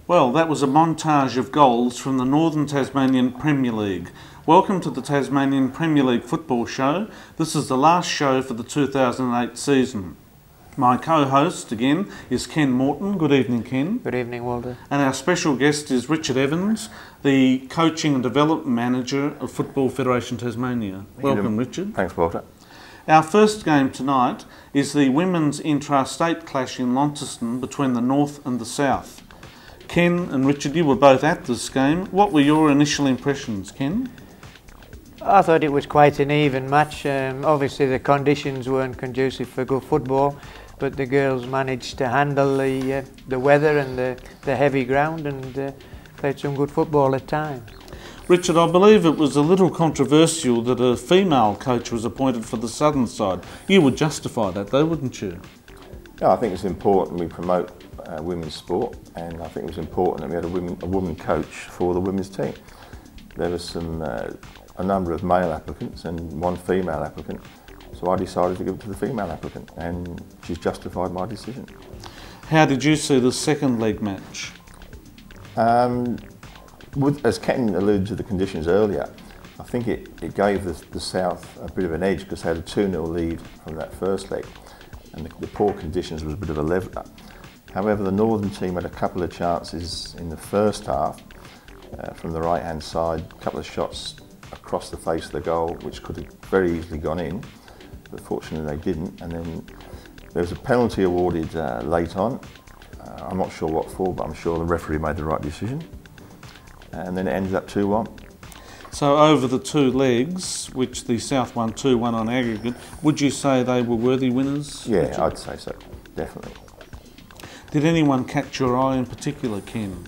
Well, that was a montage of goals from the Northern Tasmanian Premier League. Welcome to the Tasmanian Premier League football show. This is the last show for the 2008 season. My co-host again is Ken Morton. Good evening, Ken. Good evening, Walter. And our special guest is Richard Evans, the Coaching and Development Manager of Football Federation Tasmania. Welcome, Richard. Thanks, Walter. Our first game tonight is the women's intra-state clash in Launceston between the North and the South. Ken and Richard, you were both at this game. What were your initial impressions, Ken? I thought it was quite an even match. Obviously the conditions weren't conducive for good football, but the girls managed to handle the weather and the heavy ground and played some good football at times. Richard, I believe it was a little controversial that a female coach was appointed for the southern side. You would justify that though, wouldn't you? Yeah, I think it's important we promote women's sport, and I think it was important that we had a woman coach for the women's team. There was a number of male applicants and one female applicant, so I decided to give it to the female applicant, and she's justified my decision. How did you see the second leg match? As Ken alluded to the conditions earlier, I think it gave the South a bit of an edge because they had a 2-0 lead from that first leg, and the poor conditions was a bit of a leveller. However, the Northern team had a couple of chances in the first half from the right-hand side, a couple of shots across the face of the goal, which could have very easily gone in, but fortunately they didn't. And then there was a penalty awarded late on. I'm not sure what for, but I'm sure the referee made the right decision. And then it ended up 2-1. So over the two legs, which the South won 2-1 on aggregate, would you say they were worthy winners? Yeah, Richard? I'd say so, definitely. Did anyone catch your eye in particular, Ken?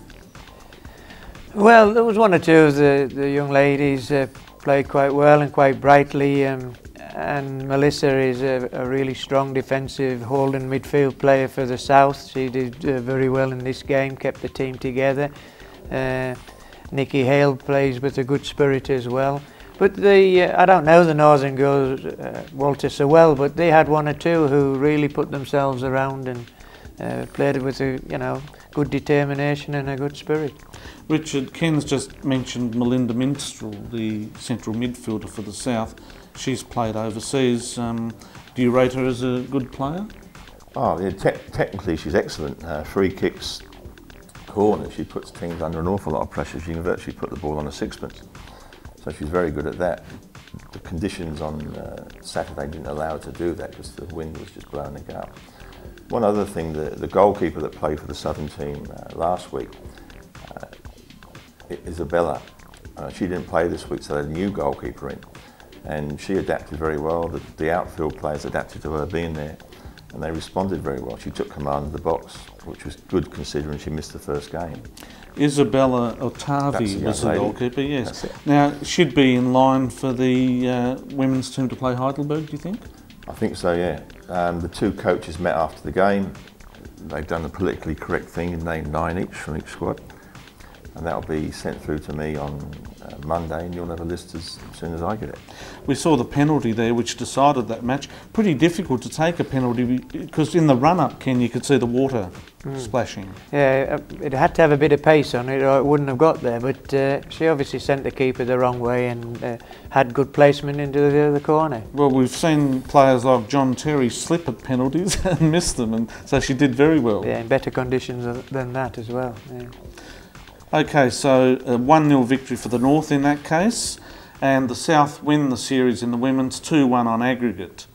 Well, there was one or two of the young ladies played quite well and quite brightly, and Melissa is a really strong defensive holding midfield player for the South. She did very well in this game, kept the team together. Nikki Hale plays with a good spirit as well. But I don't know the Northern girls, Walter, so well, but they had one or two who really put themselves around and played with a good determination and a good spirit. Richard, Ken's just mentioned Melinda Minstrel, the central midfielder for the South. She's played overseas. Do you rate her as a good player? Oh, yeah, technically she's excellent. Free kicks, corners, she puts teams under an awful lot of pressure. She can virtually put the ball on a sixpence. So she's very good at that. The conditions on Saturday didn't allow her to do that because the wind was just blowing it out. One other thing, the goalkeeper that played for the Southern team last week, Isabella, she didn't play this week, so they had a new goalkeeper in, and she adapted very well. The outfield players adapted to her being there, and they responded very well. She took command of the box, which was good considering she missed the first game. Isabella Otavi was the goalkeeper, yes. That's it. Now, she'd be in line for the women's team to play Heidelberg, do you think? I think so, yeah. The two coaches met after the game. They've done the politically correct thing and named 9 each from each squad. And that'll be sent through to me on Monday, and you'll have a list as soon as I get it. We saw the penalty there which decided that match. Pretty difficult to take a penalty because in the run-up, Ken, you could see the water splashing. Yeah, it had to have a bit of pace on it or it wouldn't have got there, but she obviously sent the keeper the wrong way and had good placement into the corner. Well, we've seen players like John Terry slip at penalties and miss them, and so she did very well. Yeah, in better conditions than that as well. Yeah. Okay, so a 1-0 victory for the North in that case, and the South win the series in the women's 2-1 on aggregate.